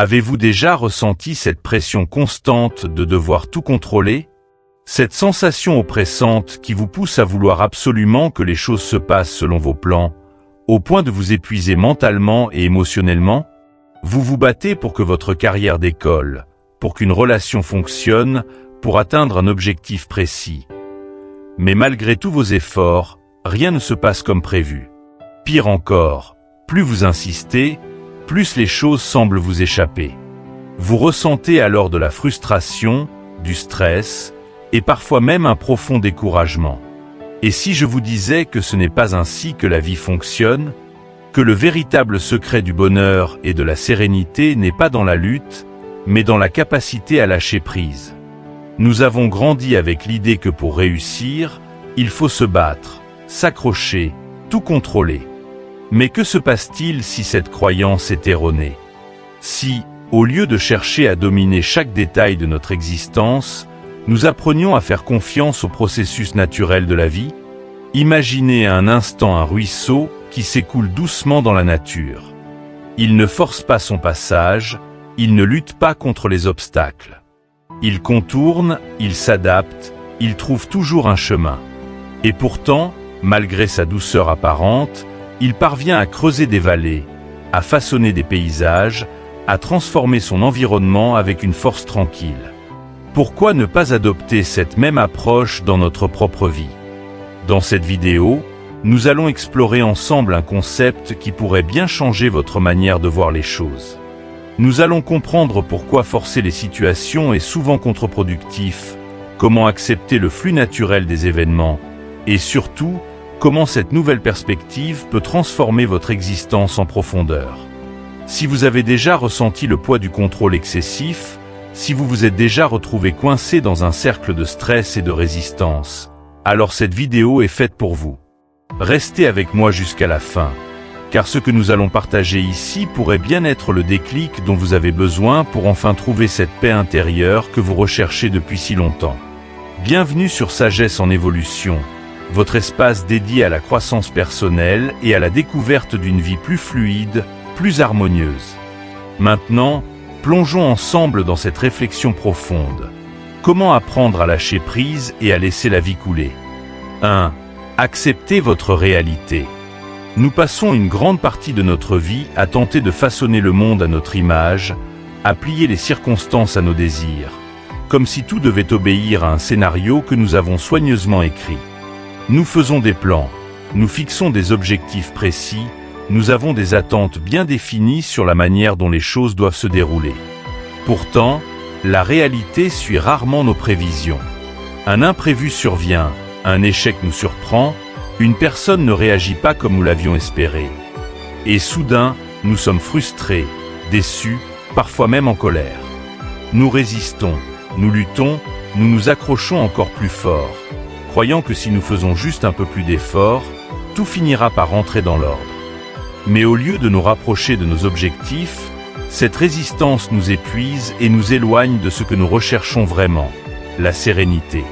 Avez-vous déjà ressenti cette pression constante de devoir tout contrôler? Cette sensation oppressante qui vous pousse à vouloir absolument que les choses se passent selon vos plans, au point de vous épuiser mentalement et émotionnellement? Vous vous battez pour que votre carrière décolle, pour qu'une relation fonctionne, pour atteindre un objectif précis. Mais malgré tous vos efforts, rien ne se passe comme prévu. Pire encore, plus vous insistez, plus les choses semblent vous échapper. Vous ressentez alors de la frustration, du stress, et parfois même un profond découragement. Et si je vous disais que ce n'est pas ainsi que la vie fonctionne, que le véritable secret du bonheur et de la sérénité n'est pas dans la lutte, mais dans la capacité à lâcher prise. Nous avons grandi avec l'idée que pour réussir, il faut se battre, s'accrocher, tout contrôler. Mais que se passe-t-il si cette croyance est erronée? Si, au lieu de chercher à dominer chaque détail de notre existence, nous apprenions à faire confiance au processus naturel de la vie? Imaginez un instant un ruisseau qui s'écoule doucement dans la nature. Il ne force pas son passage, il ne lutte pas contre les obstacles. Il contourne, il s'adapte, il trouve toujours un chemin. Et pourtant, malgré sa douceur apparente, il parvient à creuser des vallées, à façonner des paysages, à transformer son environnement avec une force tranquille. Pourquoi ne pas adopter cette même approche dans notre propre vie? Dans cette vidéo, nous allons explorer ensemble un concept qui pourrait bien changer votre manière de voir les choses. Nous allons comprendre pourquoi forcer les situations est souvent contre-productif, comment accepter le flux naturel des événements, et surtout, comment cette nouvelle perspective peut transformer votre existence en profondeur. Si vous avez déjà ressenti le poids du contrôle excessif, si vous vous êtes déjà retrouvé coincé dans un cercle de stress et de résistance, alors cette vidéo est faite pour vous. Restez avec moi jusqu'à la fin, car ce que nous allons partager ici pourrait bien être le déclic dont vous avez besoin pour enfin trouver cette paix intérieure que vous recherchez depuis si longtemps. Bienvenue sur Sagesse en Évolution, votre espace dédié à la croissance personnelle et à la découverte d'une vie plus fluide, plus harmonieuse. Maintenant, plongeons ensemble dans cette réflexion profonde. Comment apprendre à lâcher prise et à laisser la vie couler? 1. Acceptez votre réalité. Nous passons une grande partie de notre vie à tenter de façonner le monde à notre image, à plier les circonstances à nos désirs, comme si tout devait obéir à un scénario que nous avons soigneusement écrit. Nous faisons des plans, nous fixons des objectifs précis, nous avons des attentes bien définies sur la manière dont les choses doivent se dérouler. Pourtant, la réalité suit rarement nos prévisions. Un imprévu survient, un échec nous surprend, une personne ne réagit pas comme nous l'avions espéré. Et soudain, nous sommes frustrés, déçus, parfois même en colère. Nous résistons, nous luttons, nous nous accrochons encore plus fort, croyant que si nous faisons juste un peu plus d'efforts, tout finira par rentrer dans l'ordre. Mais au lieu de nous rapprocher de nos objectifs, cette résistance nous épuise et nous éloigne de ce que nous recherchons vraiment, la sérénité.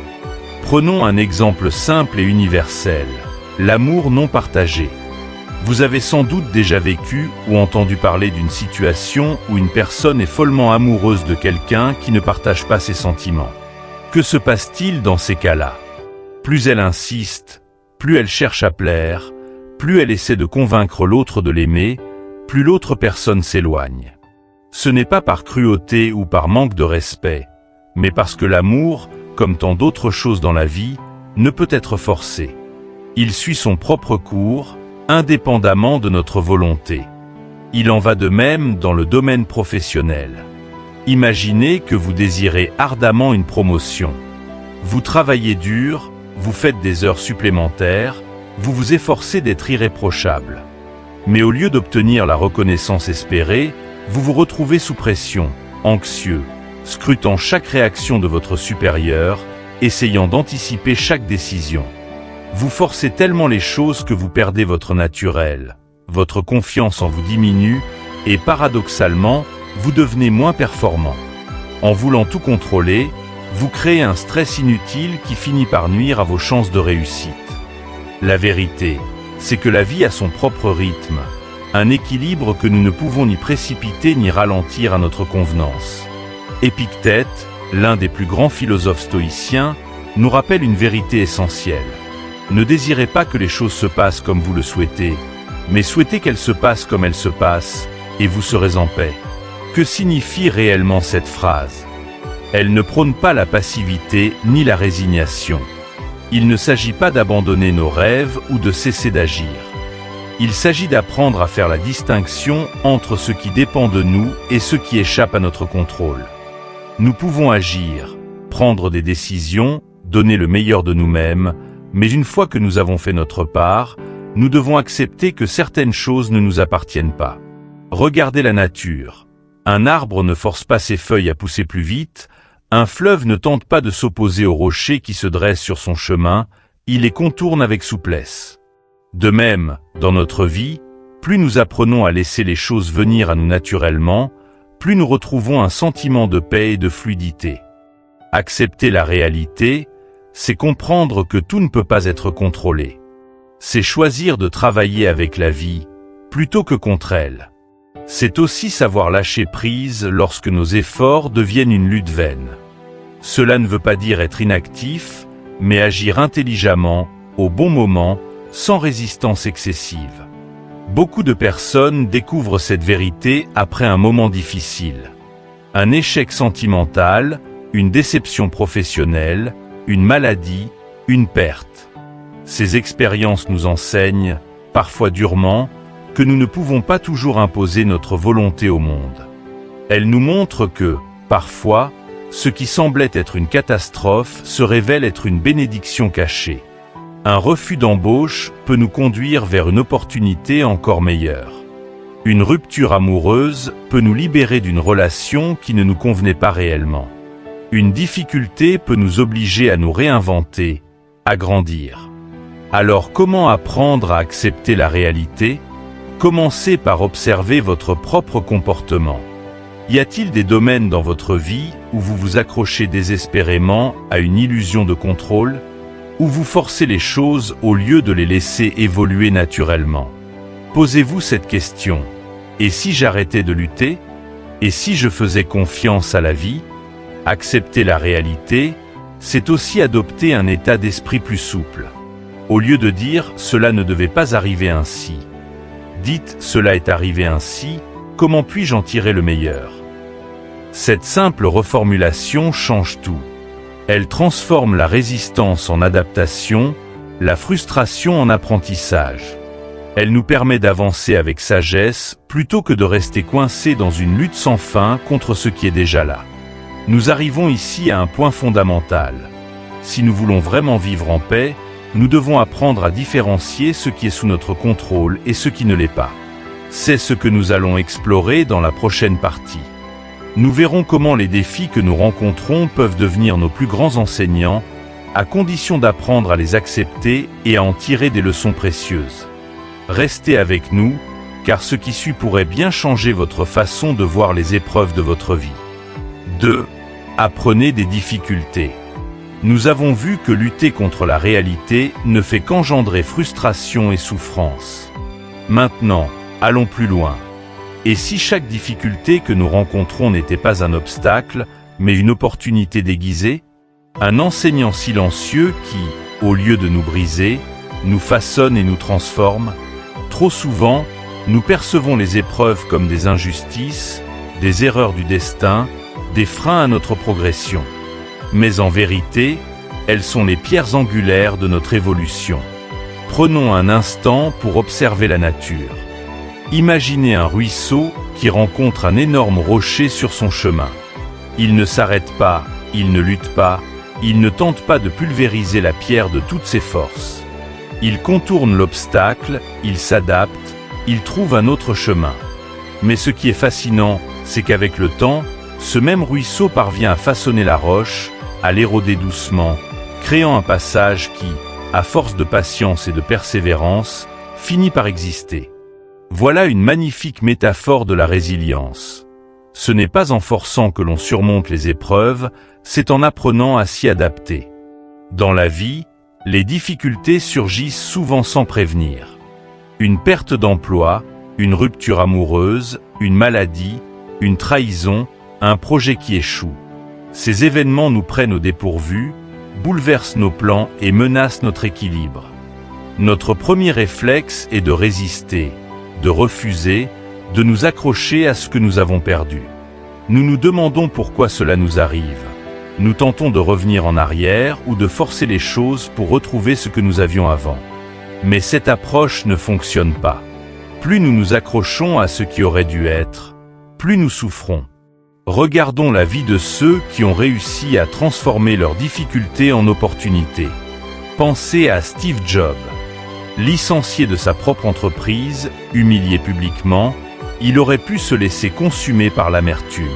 Prenons un exemple simple et universel, l'amour non partagé. Vous avez sans doute déjà vécu ou entendu parler d'une situation où une personne est follement amoureuse de quelqu'un qui ne partage pas ses sentiments. Que se passe-t-il dans ces cas-là? Plus elle insiste, plus elle cherche à plaire, plus elle essaie de convaincre l'autre de l'aimer, plus l'autre personne s'éloigne. Ce n'est pas par cruauté ou par manque de respect, mais parce que l'amour, comme tant d'autres choses dans la vie, ne peut être forcé. Il suit son propre cours, indépendamment de notre volonté. Il en va de même dans le domaine professionnel. Imaginez que vous désirez ardemment une promotion. Vous travaillez dur, vous faites des heures supplémentaires, vous vous efforcez d'être irréprochable. Mais au lieu d'obtenir la reconnaissance espérée, vous vous retrouvez sous pression, anxieux, scrutant chaque réaction de votre supérieur, essayant d'anticiper chaque décision. Vous forcez tellement les choses que vous perdez votre naturel, votre confiance en vous diminue, et paradoxalement, vous devenez moins performant. En voulant tout contrôler, vous créez un stress inutile qui finit par nuire à vos chances de réussite. La vérité, c'est que la vie a son propre rythme, un équilibre que nous ne pouvons ni précipiter ni ralentir à notre convenance. Épictète, l'un des plus grands philosophes stoïciens, nous rappelle une vérité essentielle. Ne désirez pas que les choses se passent comme vous le souhaitez, mais souhaitez qu'elles se passent comme elles se passent, et vous serez en paix. Que signifie réellement cette phrase? Elle ne prône pas la passivité ni la résignation. Il ne s'agit pas d'abandonner nos rêves ou de cesser d'agir. Il s'agit d'apprendre à faire la distinction entre ce qui dépend de nous et ce qui échappe à notre contrôle. Nous pouvons agir, prendre des décisions, donner le meilleur de nous-mêmes, mais une fois que nous avons fait notre part, nous devons accepter que certaines choses ne nous appartiennent pas. Regardez la nature. Un arbre ne force pas ses feuilles à pousser plus vite, un fleuve ne tente pas de s'opposer aux rochers qui se dressent sur son chemin, il les contourne avec souplesse. De même, dans notre vie, plus nous apprenons à laisser les choses venir à nous naturellement, plus nous retrouvons un sentiment de paix et de fluidité. Accepter la réalité, c'est comprendre que tout ne peut pas être contrôlé. C'est choisir de travailler avec la vie, plutôt que contre elle. C'est aussi savoir lâcher prise lorsque nos efforts deviennent une lutte vaine. Cela ne veut pas dire être inactif, mais agir intelligemment, au bon moment, sans résistance excessive. Beaucoup de personnes découvrent cette vérité après un moment difficile. Un échec sentimental, une déception professionnelle, une maladie, une perte. Ces expériences nous enseignent, parfois durement, que nous ne pouvons pas toujours imposer notre volonté au monde. Elles nous montrent que, parfois, ce qui semblait être une catastrophe se révèle être une bénédiction cachée. Un refus d'embauche peut nous conduire vers une opportunité encore meilleure. Une rupture amoureuse peut nous libérer d'une relation qui ne nous convenait pas réellement. Une difficulté peut nous obliger à nous réinventer, à grandir. Alors comment apprendre à accepter la réalité ? Commencez par observer votre propre comportement. Y a-t-il des domaines dans votre vie où vous vous accrochez désespérément à une illusion de contrôle ? Où vous forcez les choses au lieu de les laisser évoluer naturellement? Posez-vous cette question. Et si j'arrêtais de lutter? Et si je faisais confiance à la vie? Accepter la réalité, c'est aussi adopter un état d'esprit plus souple. Au lieu de dire « cela ne devait pas arriver ainsi », dites « cela est arrivé ainsi, comment puis-je en tirer le meilleur ?» Cette simple reformulation change tout. Elle transforme la résistance en adaptation, la frustration en apprentissage. Elle nous permet d'avancer avec sagesse plutôt que de rester coincés dans une lutte sans fin contre ce qui est déjà là. Nous arrivons ici à un point fondamental. Si nous voulons vraiment vivre en paix, nous devons apprendre à différencier ce qui est sous notre contrôle et ce qui ne l'est pas. C'est ce que nous allons explorer dans la prochaine partie. Nous verrons comment les défis que nous rencontrons peuvent devenir nos plus grands enseignants, à condition d'apprendre à les accepter et à en tirer des leçons précieuses. Restez avec nous, car ce qui suit pourrait bien changer votre façon de voir les épreuves de votre vie. 2. Apprenez des difficultés. Nous avons vu que lutter contre la réalité ne fait qu'engendrer frustration et souffrance. Maintenant, allons plus loin. Et si chaque difficulté que nous rencontrons n'était pas un obstacle, mais une opportunité déguisée? Un enseignant silencieux qui, au lieu de nous briser, nous façonne et nous transforme? Trop souvent, nous percevons les épreuves comme des injustices, des erreurs du destin, des freins à notre progression. Mais en vérité, elles sont les pierres angulaires de notre évolution. Prenons un instant pour observer la nature. Imaginez un ruisseau qui rencontre un énorme rocher sur son chemin. Il ne s'arrête pas, il ne lutte pas, il ne tente pas de pulvériser la pierre de toutes ses forces. Il contourne l'obstacle, il s'adapte, il trouve un autre chemin. Mais ce qui est fascinant, c'est qu'avec le temps, ce même ruisseau parvient à façonner la roche, à l'éroder doucement, créant un passage qui, à force de patience et de persévérance, finit par exister. Voilà une magnifique métaphore de la résilience. Ce n'est pas en forçant que l'on surmonte les épreuves, c'est en apprenant à s'y adapter. Dans la vie, les difficultés surgissent souvent sans prévenir. Une perte d'emploi, une rupture amoureuse, une maladie, une trahison, un projet qui échoue. Ces événements nous prennent au dépourvu, bouleversent nos plans et menacent notre équilibre. Notre premier réflexe est de résister, de refuser, de nous accrocher à ce que nous avons perdu. Nous nous demandons pourquoi cela nous arrive. Nous tentons de revenir en arrière ou de forcer les choses pour retrouver ce que nous avions avant. Mais cette approche ne fonctionne pas. Plus nous nous accrochons à ce qui aurait dû être, plus nous souffrons. Regardons la vie de ceux qui ont réussi à transformer leurs difficultés en opportunités. Pensez à Steve Jobs. Licencié de sa propre entreprise, humilié publiquement, il aurait pu se laisser consumer par l'amertume.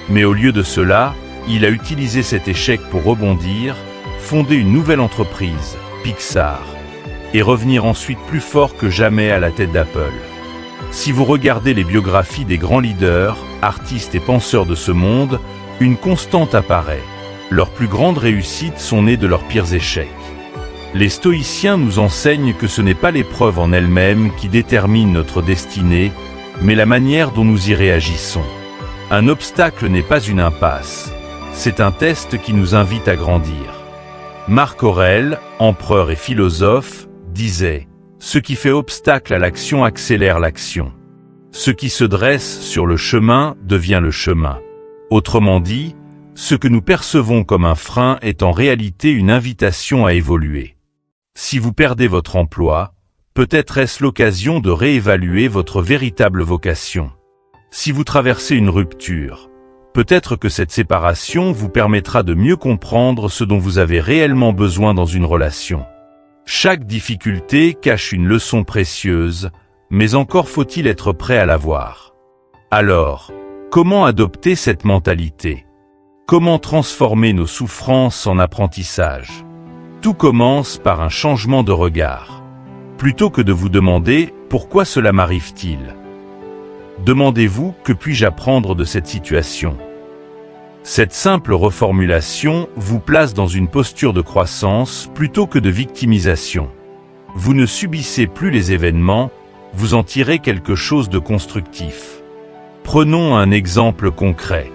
Mais au lieu de cela, il a utilisé cet échec pour rebondir, fonder une nouvelle entreprise, Pixar, et revenir ensuite plus fort que jamais à la tête d'Apple. Si vous regardez les biographies des grands leaders, artistes et penseurs de ce monde, une constante apparaît. Leurs plus grandes réussites sont nées de leurs pires échecs. Les stoïciens nous enseignent que ce n'est pas l'épreuve en elle-même qui détermine notre destinée, mais la manière dont nous y réagissons. Un obstacle n'est pas une impasse, c'est un test qui nous invite à grandir. Marc Aurèle, empereur et philosophe, disait « Ce qui fait obstacle à l'action accélère l'action. Ce qui se dresse sur le chemin devient le chemin. » Autrement dit, ce que nous percevons comme un frein est en réalité une invitation à évoluer. Si vous perdez votre emploi, peut-être est-ce l'occasion de réévaluer votre véritable vocation. Si vous traversez une rupture, peut-être que cette séparation vous permettra de mieux comprendre ce dont vous avez réellement besoin dans une relation. Chaque difficulté cache une leçon précieuse, mais encore faut-il être prêt à la voir. Alors, comment adopter cette mentalité? Comment transformer nos souffrances en apprentissage? Tout commence par un changement de regard. Plutôt que de vous demander « Pourquoi cela m'arrive-t-il ?» Demandez-vous « Que puis-je apprendre de cette situation ?» Cette simple reformulation vous place dans une posture de croissance plutôt que de victimisation. Vous ne subissez plus les événements, vous en tirez quelque chose de constructif. Prenons un exemple concret.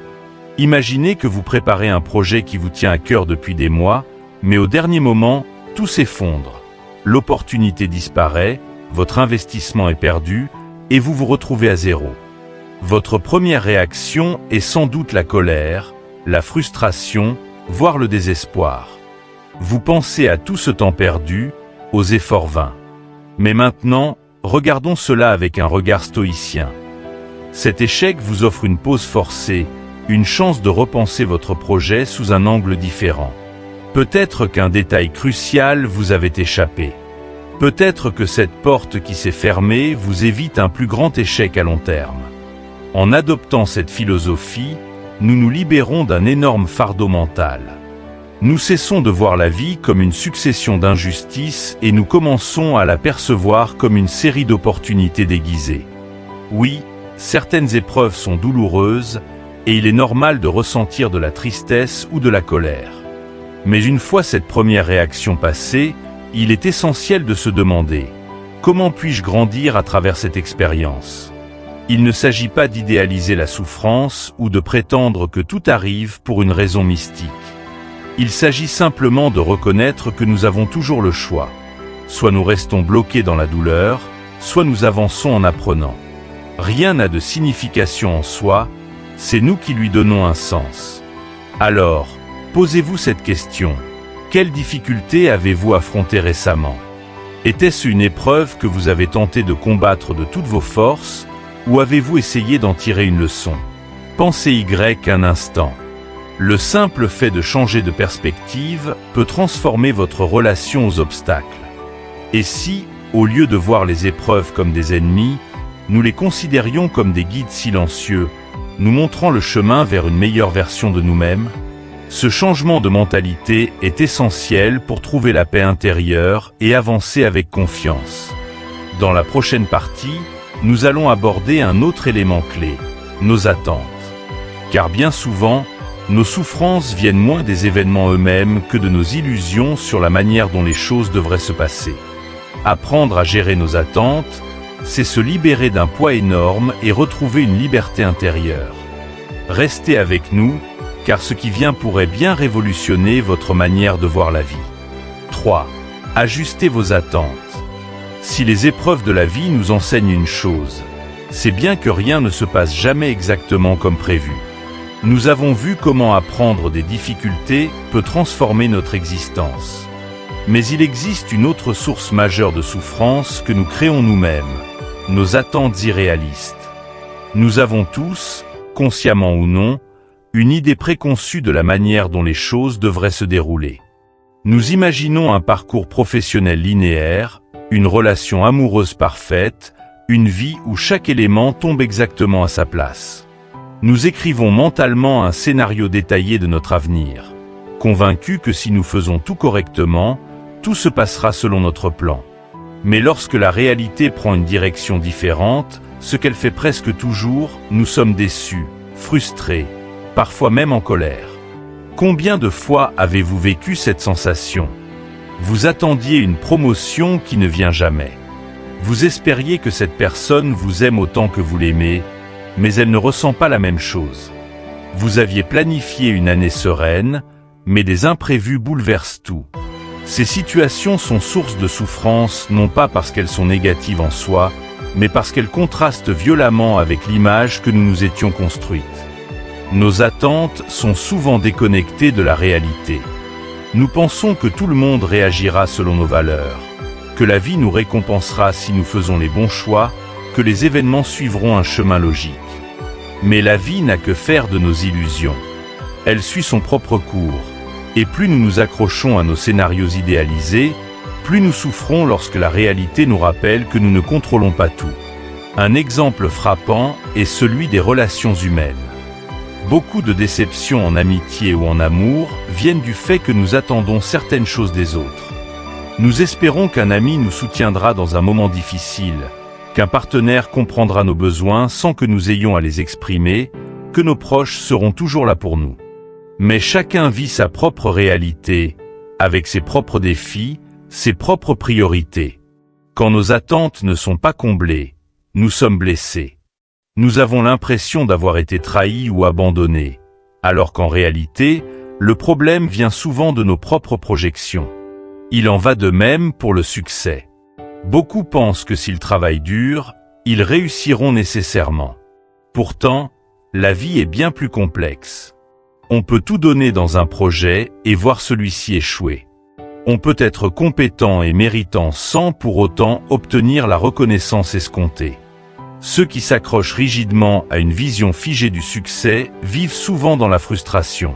Imaginez que vous préparez un projet qui vous tient à cœur depuis des mois, mais au dernier moment, tout s'effondre. L'opportunité disparaît, votre investissement est perdu, et vous vous retrouvez à zéro. Votre première réaction est sans doute la colère, la frustration, voire le désespoir. Vous pensez à tout ce temps perdu, aux efforts vains. Mais maintenant, regardons cela avec un regard stoïcien. Cet échec vous offre une pause forcée, une chance de repenser votre projet sous un angle différent. Peut-être qu'un détail crucial vous avait échappé. Peut-être que cette porte qui s'est fermée vous évite un plus grand échec à long terme. En adoptant cette philosophie, nous nous libérons d'un énorme fardeau mental. Nous cessons de voir la vie comme une succession d'injustices et nous commençons à la percevoir comme une série d'opportunités déguisées. Oui, certaines épreuves sont douloureuses et il est normal de ressentir de la tristesse ou de la colère. Mais une fois cette première réaction passée, il est essentiel de se demander « Comment puis-je grandir à travers cette expérience ?» Il ne s'agit pas d'idéaliser la souffrance ou de prétendre que tout arrive pour une raison mystique. Il s'agit simplement de reconnaître que nous avons toujours le choix. Soit nous restons bloqués dans la douleur, soit nous avançons en apprenant. Rien n'a de signification en soi, c'est nous qui lui donnons un sens. Alors, posez-vous cette question. Quelle difficulté avez-vous affrontée récemment? Était-ce une épreuve que vous avez tenté de combattre de toutes vos forces, ou avez-vous essayé d'en tirer une leçon? Pensez un instant. Le simple fait de changer de perspective peut transformer votre relation aux obstacles. Et si, au lieu de voir les épreuves comme des ennemis, nous les considérions comme des guides silencieux, nous montrant le chemin vers une meilleure version de nous-mêmes? Ce changement de mentalité est essentiel pour trouver la paix intérieure et avancer avec confiance. Dans la prochaine partie, nous allons aborder un autre élément clé, nos attentes. Car bien souvent, nos souffrances viennent moins des événements eux-mêmes que de nos illusions sur la manière dont les choses devraient se passer. Apprendre à gérer nos attentes, c'est se libérer d'un poids énorme et retrouver une liberté intérieure. Restez avec nous, car ce qui vient pourrait bien révolutionner votre manière de voir la vie. 3. Ajustez vos attentes. Si les épreuves de la vie nous enseignent une chose, c'est bien que rien ne se passe jamais exactement comme prévu. Nous avons vu comment apprendre des difficultés peut transformer notre existence. Mais il existe une autre source majeure de souffrance que nous créons nous-mêmes, nos attentes irréalistes. Nous avons tous, consciemment ou non, une idée préconçue de la manière dont les choses devraient se dérouler. Nous imaginons un parcours professionnel linéaire, une relation amoureuse parfaite, une vie où chaque élément tombe exactement à sa place. Nous écrivons mentalement un scénario détaillé de notre avenir, convaincus que si nous faisons tout correctement, tout se passera selon notre plan. Mais lorsque la réalité prend une direction différente, ce qu'elle fait presque toujours, nous sommes déçus, frustrés, parfois même en colère. Combien de fois avez-vous vécu cette sensation? Vous attendiez une promotion qui ne vient jamais. Vous espériez que cette personne vous aime autant que vous l'aimez, mais elle ne ressent pas la même chose. Vous aviez planifié une année sereine, mais des imprévus bouleversent tout. Ces situations sont source de souffrance non pas parce qu'elles sont négatives en soi, mais parce qu'elles contrastent violemment avec l'image que nous nous étions construite. Nos attentes sont souvent déconnectées de la réalité. Nous pensons que tout le monde réagira selon nos valeurs, que la vie nous récompensera si nous faisons les bons choix, que les événements suivront un chemin logique. Mais la vie n'a que faire de nos illusions. Elle suit son propre cours, et plus nous nous accrochons à nos scénarios idéalisés, plus nous souffrons lorsque la réalité nous rappelle que nous ne contrôlons pas tout. Un exemple frappant est celui des relations humaines. Beaucoup de déceptions en amitié ou en amour viennent du fait que nous attendons certaines choses des autres. Nous espérons qu'un ami nous soutiendra dans un moment difficile, qu'un partenaire comprendra nos besoins sans que nous ayons à les exprimer, que nos proches seront toujours là pour nous. Mais chacun vit sa propre réalité, avec ses propres défis, ses propres priorités. Quand nos attentes ne sont pas comblées, nous sommes blessés. Nous avons l'impression d'avoir été trahis ou abandonnés, alors qu'en réalité, le problème vient souvent de nos propres projections. Il en va de même pour le succès. Beaucoup pensent que s'ils travaillent dur, ils réussiront nécessairement. Pourtant, la vie est bien plus complexe. On peut tout donner dans un projet et voir celui-ci échouer. On peut être compétent et méritant sans pour autant obtenir la reconnaissance escomptée. Ceux qui s'accrochent rigidement à une vision figée du succès vivent souvent dans la frustration.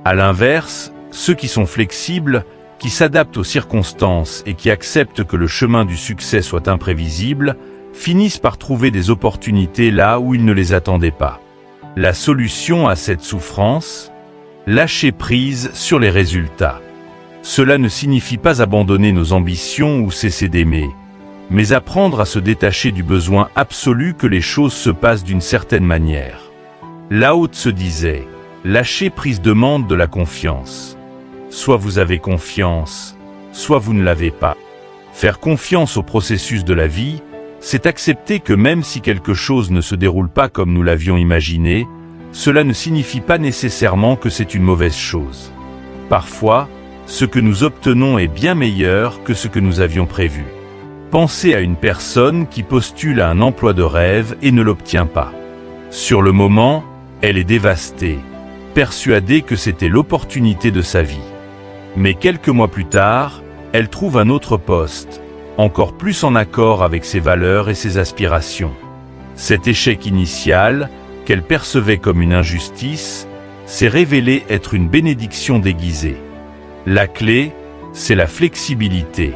À l'inverse, ceux qui sont flexibles, qui s'adaptent aux circonstances et qui acceptent que le chemin du succès soit imprévisible, finissent par trouver des opportunités là où ils ne les attendaient pas. La solution à cette souffrance? Lâcher prise sur les résultats. Cela ne signifie pas abandonner nos ambitions ou cesser d'aimer, mais apprendre à se détacher du besoin absolu que les choses se passent d'une certaine manière. Lao Tse disait, lâcher prise demande de la confiance. Soit vous avez confiance, soit vous ne l'avez pas. Faire confiance au processus de la vie, c'est accepter que même si quelque chose ne se déroule pas comme nous l'avions imaginé, cela ne signifie pas nécessairement que c'est une mauvaise chose. Parfois, ce que nous obtenons est bien meilleur que ce que nous avions prévu. Pensez à une personne qui postule à un emploi de rêve et ne l'obtient pas. Sur le moment, elle est dévastée, persuadée que c'était l'opportunité de sa vie. Mais quelques mois plus tard, elle trouve un autre poste, encore plus en accord avec ses valeurs et ses aspirations. Cet échec initial, qu'elle percevait comme une injustice, s'est révélé être une bénédiction déguisée. La clé, c'est la flexibilité.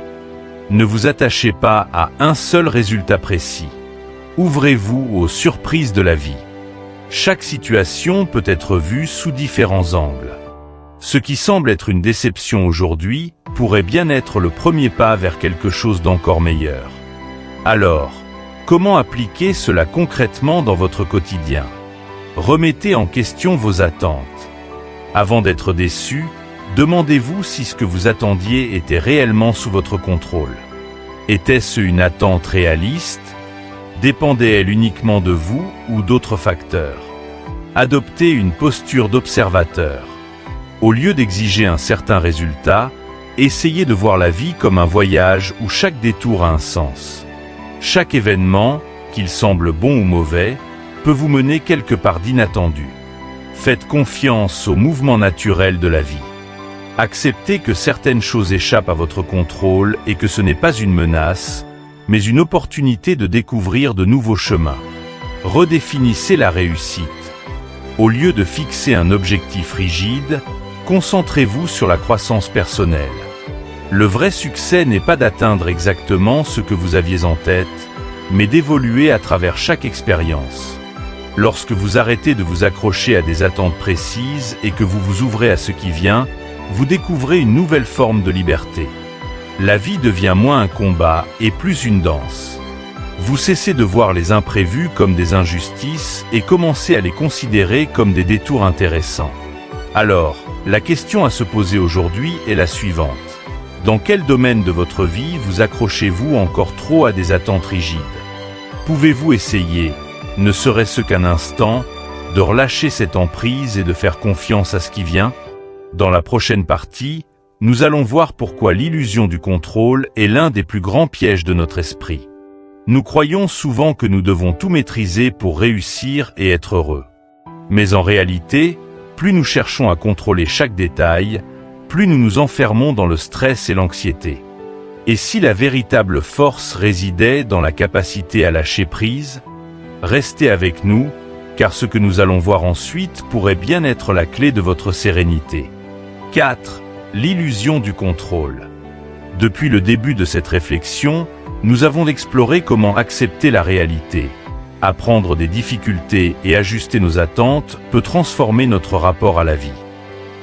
Ne vous attachez pas à un seul résultat précis. Ouvrez-vous aux surprises de la vie. Chaque situation peut être vue sous différents angles. Ce qui semble être une déception aujourd'hui pourrait bien être le premier pas vers quelque chose d'encore meilleur. Alors, comment appliquer cela concrètement dans votre quotidien? Remettez en question vos attentes. Avant d'être déçu, demandez-vous si ce que vous attendiez était réellement sous votre contrôle. Était-ce une attente réaliste? Dépendait-elle uniquement de vous ou d'autres facteurs? Adoptez une posture d'observateur. Au lieu d'exiger un certain résultat, essayez de voir la vie comme un voyage où chaque détour a un sens. Chaque événement, qu'il semble bon ou mauvais, peut vous mener quelque part d'inattendu. Faites confiance au mouvement naturel de la vie. Acceptez que certaines choses échappent à votre contrôle et que ce n'est pas une menace, mais une opportunité de découvrir de nouveaux chemins. Redéfinissez la réussite. Au lieu de fixer un objectif rigide, concentrez-vous sur la croissance personnelle. Le vrai succès n'est pas d'atteindre exactement ce que vous aviez en tête, mais d'évoluer à travers chaque expérience. Lorsque vous arrêtez de vous accrocher à des attentes précises et que vous vous ouvrez à ce qui vient, vous découvrez une nouvelle forme de liberté. La vie devient moins un combat et plus une danse. Vous cessez de voir les imprévus comme des injustices et commencez à les considérer comme des détours intéressants. Alors, la question à se poser aujourd'hui est la suivante. Dans quel domaine de votre vie vous accrochez-vous encore trop à des attentes rigides? Pouvez-vous essayer, ne serait-ce qu'un instant, de relâcher cette emprise et de faire confiance à ce qui vient? Dans la prochaine partie, nous allons voir pourquoi l'illusion du contrôle est l'un des plus grands pièges de notre esprit. Nous croyons souvent que nous devons tout maîtriser pour réussir et être heureux. Mais en réalité, plus nous cherchons à contrôler chaque détail, plus nous nous enfermons dans le stress et l'anxiété. Et si la véritable force résidait dans la capacité à lâcher prise? Restez avec nous, car ce que nous allons voir ensuite pourrait bien être la clé de votre sérénité. 4. L'illusion du contrôle. Depuis le début de cette réflexion, nous avons exploré comment accepter la réalité. Apprendre des difficultés et ajuster nos attentes peut transformer notre rapport à la vie.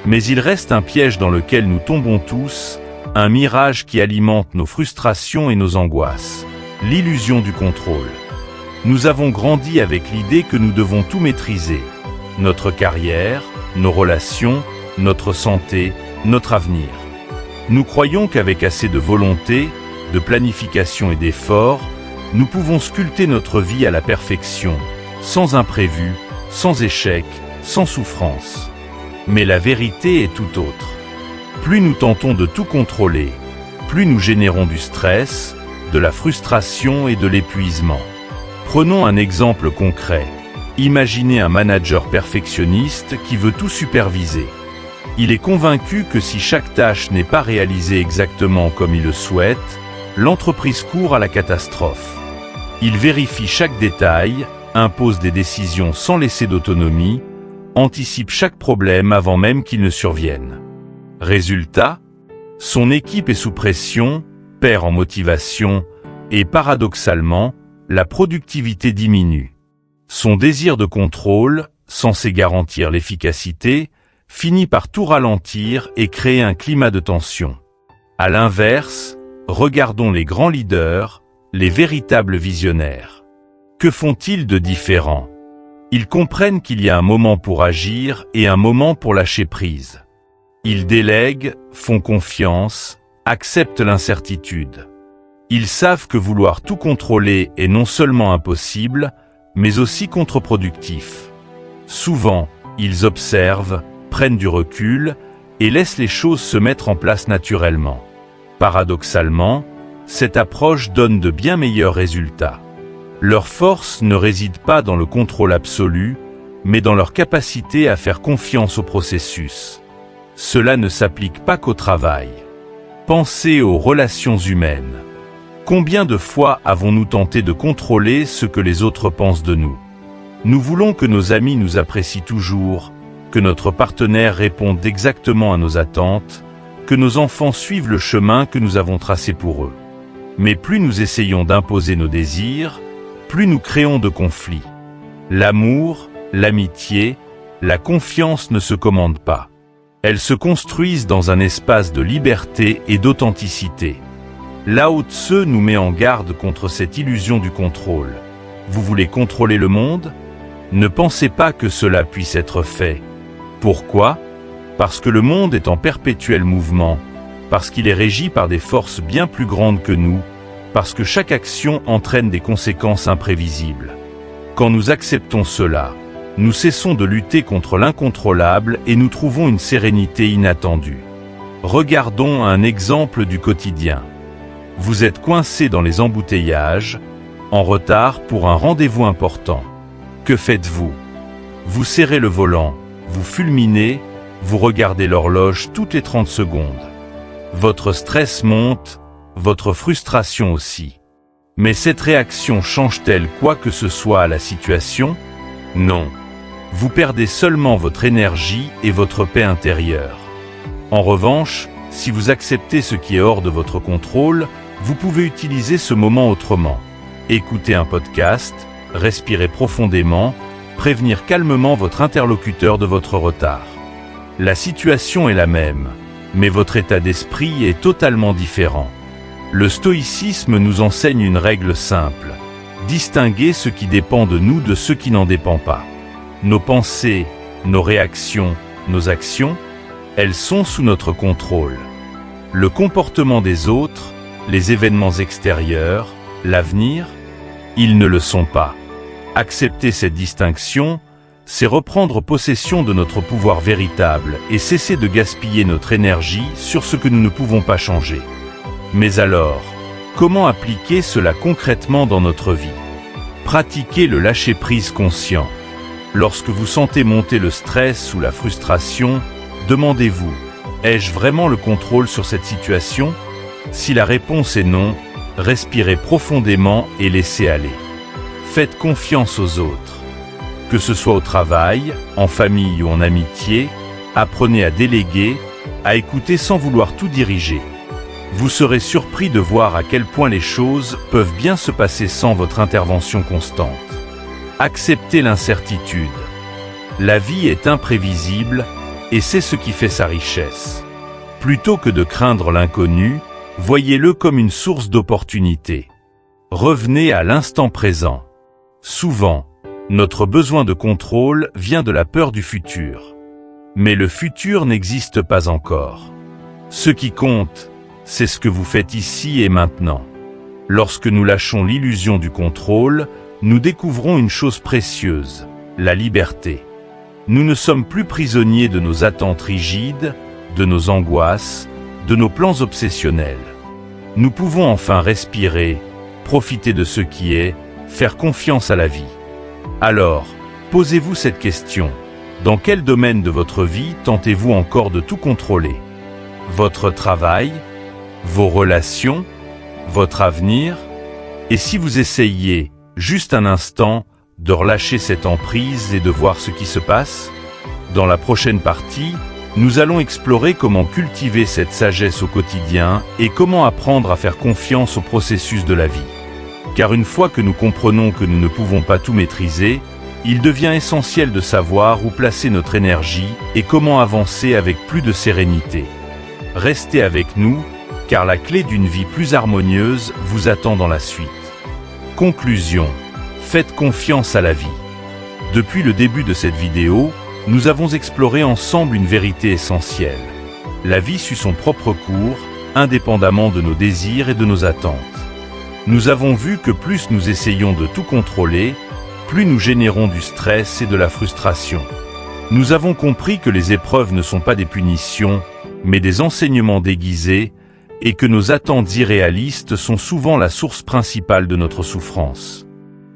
Mais il reste un piège dans lequel nous tombons tous, un mirage qui alimente nos frustrations et nos angoisses. L'illusion du contrôle. Nous avons grandi avec l'idée que nous devons tout maîtriser. Notre carrière, nos relations, notre santé, notre avenir. Nous croyons qu'avec assez de volonté, de planification et d'effort, nous pouvons sculpter notre vie à la perfection, sans imprévu, sans échec, sans souffrance. Mais la vérité est tout autre. Plus nous tentons de tout contrôler, plus nous générons du stress, de la frustration et de l'épuisement. Prenons un exemple concret. Imaginez un manager perfectionniste qui veut tout superviser. Il est convaincu que si chaque tâche n'est pas réalisée exactement comme il le souhaite, l'entreprise court à la catastrophe. Il vérifie chaque détail, impose des décisions sans laisser d'autonomie, anticipe chaque problème avant même qu'il ne survienne. Résultat, son équipe est sous pression, perd en motivation et paradoxalement, la productivité diminue. Son désir de contrôle, censé garantir l'efficacité, finit par tout ralentir et créer un climat de tension. À l'inverse, regardons les grands leaders, les véritables visionnaires. Que font-ils de différent? Ils comprennent qu'il y a un moment pour agir et un moment pour lâcher prise. Ils délèguent, font confiance, acceptent l'incertitude. Ils savent que vouloir tout contrôler est non seulement impossible, mais aussi contre-productif. Souvent, ils observent, prennent du recul et laissent les choses se mettre en place naturellement. Paradoxalement, cette approche donne de bien meilleurs résultats. Leur force ne réside pas dans le contrôle absolu, mais dans leur capacité à faire confiance au processus. Cela ne s'applique pas qu'au travail. Pensez aux relations humaines. Combien de fois avons-nous tenté de contrôler ce que les autres pensent de nous? Nous voulons que nos amis nous apprécient toujours, que notre partenaire réponde exactement à nos attentes, que nos enfants suivent le chemin que nous avons tracé pour eux. Mais plus nous essayons d'imposer nos désirs, plus nous créons de conflits. L'amour, l'amitié, la confiance ne se commandent pas. Elles se construisent dans un espace de liberté et d'authenticité. Lao Tse nous met en garde contre cette illusion du contrôle. Vous voulez contrôler le monde? Ne pensez pas que cela puisse être fait. Pourquoi? Parce que le monde est en perpétuel mouvement, parce qu'il est régi par des forces bien plus grandes que nous, parce que chaque action entraîne des conséquences imprévisibles. Quand nous acceptons cela, nous cessons de lutter contre l'incontrôlable et nous trouvons une sérénité inattendue. Regardons un exemple du quotidien. Vous êtes coincé dans les embouteillages, en retard pour un rendez-vous important. Que faites-vous? Vous serrez le volant, vous fulminez, vous regardez l'horloge toutes les 30 secondes. Votre stress monte, votre frustration aussi. Mais cette réaction change-t-elle quoi que ce soit à la situation? Non. Vous perdez seulement votre énergie et votre paix intérieure. En revanche, si vous acceptez ce qui est hors de votre contrôle, vous pouvez utiliser ce moment autrement. Écoutez un podcast, respirez profondément, prévenir calmement votre interlocuteur de votre retard. La situation est la même, mais votre état d'esprit est totalement différent. Le stoïcisme nous enseigne une règle simple: distinguer ce qui dépend de nous de ce qui n'en dépend pas. Nos pensées, nos réactions, nos actions, elles sont sous notre contrôle. Le comportement des autres, les événements extérieurs, l'avenir, ils ne le sont pas. Accepter cette distinction, c'est reprendre possession de notre pouvoir véritable et cesser de gaspiller notre énergie sur ce que nous ne pouvons pas changer. Mais alors, comment appliquer cela concrètement dans notre vie? Pratiquez le lâcher-prise conscient. Lorsque vous sentez monter le stress ou la frustration, demandez-vous: ai-je vraiment le contrôle sur cette situation? Si la réponse est non, respirez profondément et laissez aller. Faites confiance aux autres. Que ce soit au travail, en famille ou en amitié, apprenez à déléguer, à écouter sans vouloir tout diriger. Vous serez surpris de voir à quel point les choses peuvent bien se passer sans votre intervention constante. Acceptez l'incertitude. La vie est imprévisible et c'est ce qui fait sa richesse. Plutôt que de craindre l'inconnu, voyez-le comme une source d'opportunités. Revenez à l'instant présent. Souvent, notre besoin de contrôle vient de la peur du futur. Mais le futur n'existe pas encore. Ce qui compte, c'est ce que vous faites ici et maintenant. Lorsque nous lâchons l'illusion du contrôle, nous découvrons une chose précieuse: la liberté. Nous ne sommes plus prisonniers de nos attentes rigides, de nos angoisses, de nos plans obsessionnels. Nous pouvons enfin respirer, profiter de ce qui est, faire confiance à la vie. Alors, posez-vous cette question: dans quel domaine de votre vie tentez-vous encore de tout contrôler? Votre travail? Vos relations? Votre avenir? Et si vous essayiez, juste un instant, de relâcher cette emprise et de voir ce qui se passe? Dans la prochaine partie, nous allons explorer comment cultiver cette sagesse au quotidien et comment apprendre à faire confiance au processus de la vie. Car une fois que nous comprenons que nous ne pouvons pas tout maîtriser, il devient essentiel de savoir où placer notre énergie et comment avancer avec plus de sérénité. Restez avec nous, car la clé d'une vie plus harmonieuse vous attend dans la suite. Conclusion: faites confiance à la vie. Depuis le début de cette vidéo, nous avons exploré ensemble une vérité essentielle. La vie suit son propre cours, indépendamment de nos désirs et de nos attentes. Nous avons vu que plus nous essayons de tout contrôler, plus nous générons du stress et de la frustration. Nous avons compris que les épreuves ne sont pas des punitions, mais des enseignements déguisés, et que nos attentes irréalistes sont souvent la source principale de notre souffrance.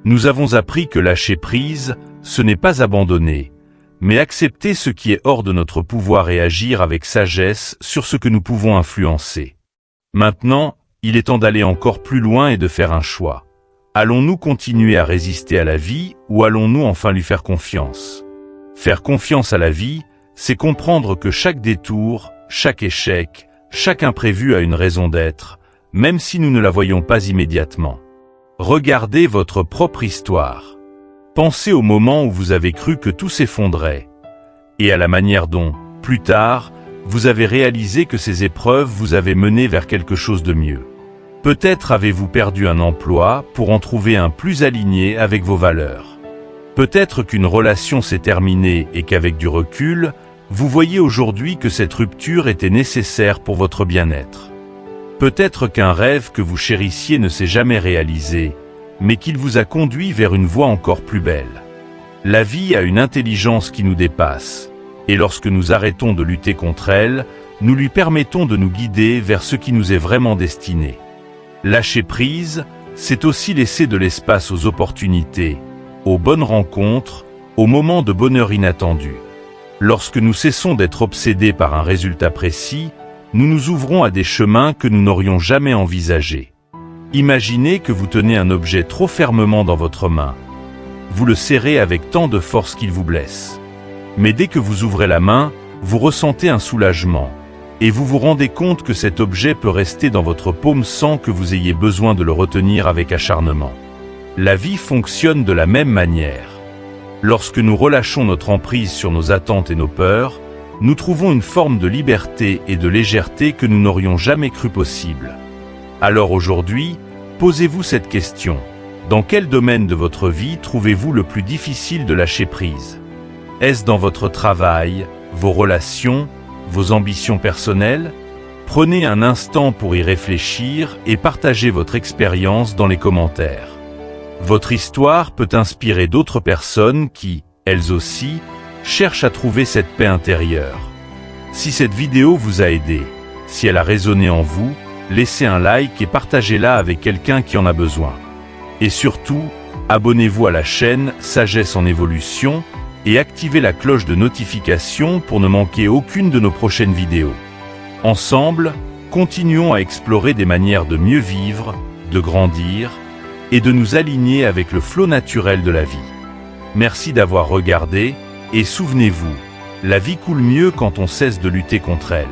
Nous avons appris que lâcher prise, ce n'est pas abandonner, mais accepter ce qui est hors de notre pouvoir et agir avec sagesse sur ce que nous pouvons influencer. Maintenant, il est temps d'aller encore plus loin et de faire un choix. Allons-nous continuer à résister à la vie ou allons-nous enfin lui faire confiance? Faire confiance à la vie, c'est comprendre que chaque détour, chaque échec, chaque imprévu a une raison d'être, même si nous ne la voyons pas immédiatement. Regardez votre propre histoire. Pensez au moment où vous avez cru que tout s'effondrait, et à la manière dont, plus tard, vous avez réalisé que ces épreuves vous avaient mené vers quelque chose de mieux. Peut-être avez-vous perdu un emploi pour en trouver un plus aligné avec vos valeurs. Peut-être qu'une relation s'est terminée et qu'avec du recul, vous voyez aujourd'hui que cette rupture était nécessaire pour votre bien-être. Peut-être qu'un rêve que vous chérissiez ne s'est jamais réalisé, mais qu'il vous a conduit vers une voie encore plus belle. La vie a une intelligence qui nous dépasse, et lorsque nous arrêtons de lutter contre elle, nous lui permettons de nous guider vers ce qui nous est vraiment destiné. Lâcher prise, c'est aussi laisser de l'espace aux opportunités, aux bonnes rencontres, aux moments de bonheur inattendus. Lorsque nous cessons d'être obsédés par un résultat précis, nous nous ouvrons à des chemins que nous n'aurions jamais envisagés. Imaginez que vous tenez un objet trop fermement dans votre main. Vous le serrez avec tant de force qu'il vous blesse. Mais dès que vous ouvrez la main, vous ressentez un soulagement, et vous vous rendez compte que cet objet peut rester dans votre paume sans que vous ayez besoin de le retenir avec acharnement. La vie fonctionne de la même manière. Lorsque nous relâchons notre emprise sur nos attentes et nos peurs, nous trouvons une forme de liberté et de légèreté que nous n'aurions jamais cru possible. Alors aujourd'hui, posez-vous cette question. Dans quel domaine de votre vie trouvez-vous le plus difficile de lâcher prise? Est-ce dans votre travail, vos relations, vos ambitions personnelles? Prenez un instant pour y réfléchir et partagez votre expérience dans les commentaires. Votre histoire peut inspirer d'autres personnes qui, elles aussi, cherchent à trouver cette paix intérieure. Si cette vidéo vous a aidé, si elle a résonné en vous, laissez un like et partagez-la avec quelqu'un qui en a besoin. Et surtout, abonnez-vous à la chaîne Sagesse en Évolution et activez la cloche de notification pour ne manquer aucune de nos prochaines vidéos. Ensemble, continuons à explorer des manières de mieux vivre, de grandir et de nous aligner avec le flot naturel de la vie. Merci d'avoir regardé, et souvenez-vous, la vie coule mieux quand on cesse de lutter contre elle.